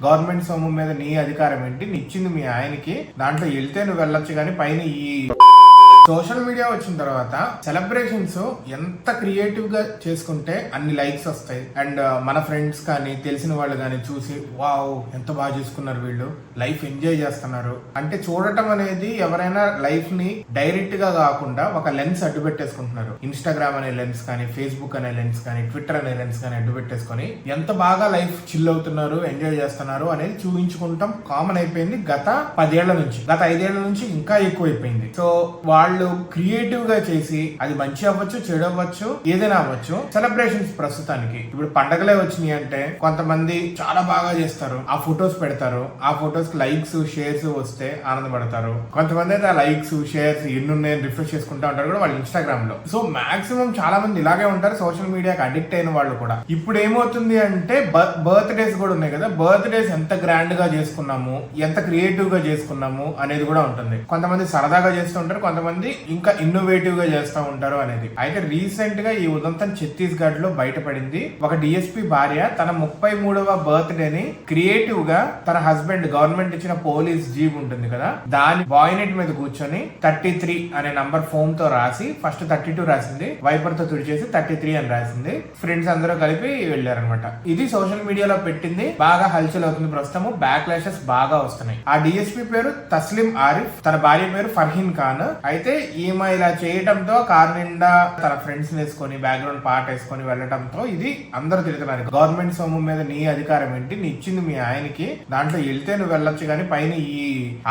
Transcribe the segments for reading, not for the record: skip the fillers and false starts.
Government సొమ్ము మీద నీ అధికారం ఏంటి? నిచ్చింది మీ ఆయనకి, దాంట్లో వెళ్తే నువ్వు వెళ్ళొచ్చు కానీ పైన ఈ సోషల్ మీడియా వచ్చిన తర్వాత సెలబ్రేషన్స్ ఎంత క్రియేటివ్ గా చేసుకుంటే అన్ని లైక్స్ వస్తాయి. అండ్ మన ఫ్రెండ్స్ కానీ తెలిసిన వాళ్ళు కానీ చూసి వావ్ ఎంత బాగా చేసుకున్నారు, వీళ్ళు లైఫ్ ఎంజాయ్ చేస్తున్నారు అంటే చూడటం అనేది ఎవరైనా లైఫ్ ని డైరెక్ట్ గా కాకుండా ఒక లెన్స్ అడ్డు పెట్టేసుకుంటున్నారు. ఇన్స్టాగ్రామ్ అనే లెన్స్ కానీ, ఫేస్బుక్ అనే లెన్స్ కానీ, ట్విట్టర్ అనే లెన్స్ కానీ అడ్డు పెట్టేసుకొని ఎంత బాగా లైఫ్ చిల్ అవుతున్నారు, ఎంజాయ్ చేస్తున్నారు అనేది చూపించుకుంటాం కామన్ అయిపోయింది గత 10 ఏళ్ల నుంచి. గత 5 ఏళ్ల నుంచి ఇంకా ఎక్కువ అయిపోయింది. సో వాళ్ళు క్రియేటివ్ గా చేసి అది మంచి అవ్వచ్చు, చెడు అవ్వచ్చు, ఏదైనా అవ్వచ్చు. సెలబ్రేషన్స్ ప్రస్తుతానికి ఇప్పుడు పండగలే వచ్చినాయి అంటే కొంతమంది చాలా బాగా చేస్తారు, ఆ ఫొటోస్ పెడతారు, ఆ ఫొటోస్ కి లైక్స్ షేర్స్ వస్తే ఆనందపడతారు. కొంతమంది అయితే ఆ లైక్స్ షేర్స్ ఎన్నున్నాయని రిఫ్రెష్ చేసుకుంటా ఉంటారు కూడా వాళ్ళ ఇన్స్టాగ్రామ్ లో. సో మాక్సిమం చాలా మంది ఇలాగే ఉంటారు, సోషల్ మీడియాకి అడిక్ట్ అయిన వాళ్ళు కూడా. ఇప్పుడు ఏమవుతుంది అంటే బర్త్ డేస్ కూడా ఉన్నాయి కదా, బర్త్ డేస్ ఎంత గ్రాండ్ గా చేసుకున్నాము, ఎంత క్రియేటివ్ గా చేసుకున్నాము అనేది కూడా ఉంటుంది. కొంతమంది సరదాగా చేస్తూ ఉంటారు, కొంతమంది ఇంకా ఇన్నోవేటివ్ గా చేస్తూ ఉంటారు అనేది. అయితే రీసెంట్ గా ఈ ఉదంతం ఛత్తీస్గఢ్ లో బయటపడింది. ఒక డిఎస్పీ భార్య తన 33వ బర్త్ డే ని క్రియేటివ్ గా తన హస్బెండ్ గవర్నమెంట్ ఇచ్చిన పోలీస్ జీప్ ఉంటుంది కదా, దాని బాయినెట్ మీద కూర్చొని 33 అనే నంబర్ ఫోమ్ తో రాసి, ఫస్ట్ 32 రాసింది, వైపర్ తో తుడిచేసి 33 అని రాసింది. ఫ్రెండ్స్ అందరూ కలిపి వెళ్ళారనమాట. ఇది సోషల్ మీడియాలో పెట్టింది, బాగా హల్చల్ అవుతుంది ప్రస్తుతం, బ్యాక్ లాషెస్ బాగా వస్తున్నాయి. ఆ డిఎస్పీ పేరు తస్లిం ఆరిఫ్, తన భార్య పేరు ఫర్హీన్ ఖాన్. అయితే ఈమె ఇలా చేయడంతో కార్ నిండా తన ఫ్రెండ్స్ వేసుకొని బ్యాక్గ్రౌండ్ పాట వేసుకొని వెళ్ళడంతో ఇది అందరూ తిరుగుతున్నారు. గవర్నమెంట్ సొమ్ము మీద నీ అధికారం ఏంటి? నిచ్చింది మీ ఆయనకి, దాంట్లో వెళ్తే నువ్వు వెళ్ళొచ్చు కానీ పైన ఈ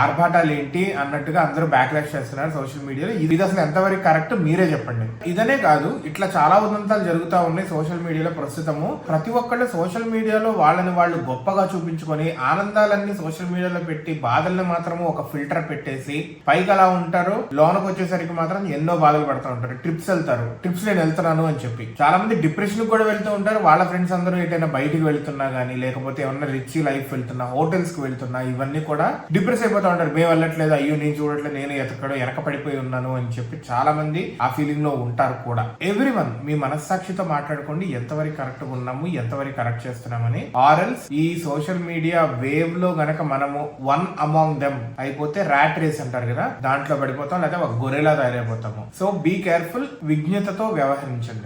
ఆర్భాటాలు ఏంటి అన్నట్టుగా అందరూ బ్యాక్లాష్ చేస్తున్నారు సోషల్ మీడియాలో. ఇది అసలు ఎంతవరకు కరెక్ట్ మీరే చెప్పండి. ఇదనే కాదు, ఇట్లా చాలా ఉదంతాలు జరుగుతూ ఉన్నాయి సోషల్ మీడియాలో ప్రస్తుతము. ప్రతి ఒక్కళ్ళు సోషల్ మీడియాలో వాళ్ళని వాళ్ళు గొప్పగా చూపించుకొని ఆనందాలన్నీ సోషల్ మీడియాలో పెట్టి బాధల్ని మాత్రము ఒక ఫిల్టర్ పెట్టేసి పైకి అలా ఉంటారు, లోనకు వచ్చేసరికి మాత్రం ఎన్నో బాధలు పడుతూ ఉంటారు. ట్రిప్స్ వెళ్తారు, ట్రిప్స్ నేను వెళ్తున్నాను అని చెప్పి చాలా మంది డిప్రెషన్ కూడా వెళ్తూ ఉంటారు. వాళ్ళ ఫ్రెండ్స్ అందరూ ఎటైనా బయటికి వెళ్తున్నా గానీ, లేకపోతే ఏమన్నా రిచ్ లైఫ్ వెళ్తున్నా, హోటల్స్ కి వెళ్తున్నా, ఇవన్నీ కూడా డిప్రెస్ అయిపోతూ ఉంటారు. మేము వెళ్ళట్లేదు, అయ్యో నేను చూడట్లేదు, నేను ఎక్కడో వెనక పడిపోయి ఉన్నాను అని చెప్పి చాలా మంది ఆ ఫీలింగ్ లో ఉంటారు కూడా. ఎవ్రీవన్ మీ మనస్సాక్షితో మాట్లాడుకోండి, ఎంతవరకు కరెక్ట్ ఉన్నాము, ఎంతవరకు కరెక్ట్ చేస్తున్నామని. ఆర్ఎల్స్ ఈ సోషల్ మీడియా వేవ్ లో గనక మనము వన్ అమాంగ్ దెమ్ అయిపోతే ర్యాట్ రేస్ అంటారు కదా, దాంట్లో పడిపోతాం, లేదా ఒక గొర్రెలా తయారైపోతాము. సో బీ కేర్ఫుల్, విజ్ఞతతో వ్యవహరించండి.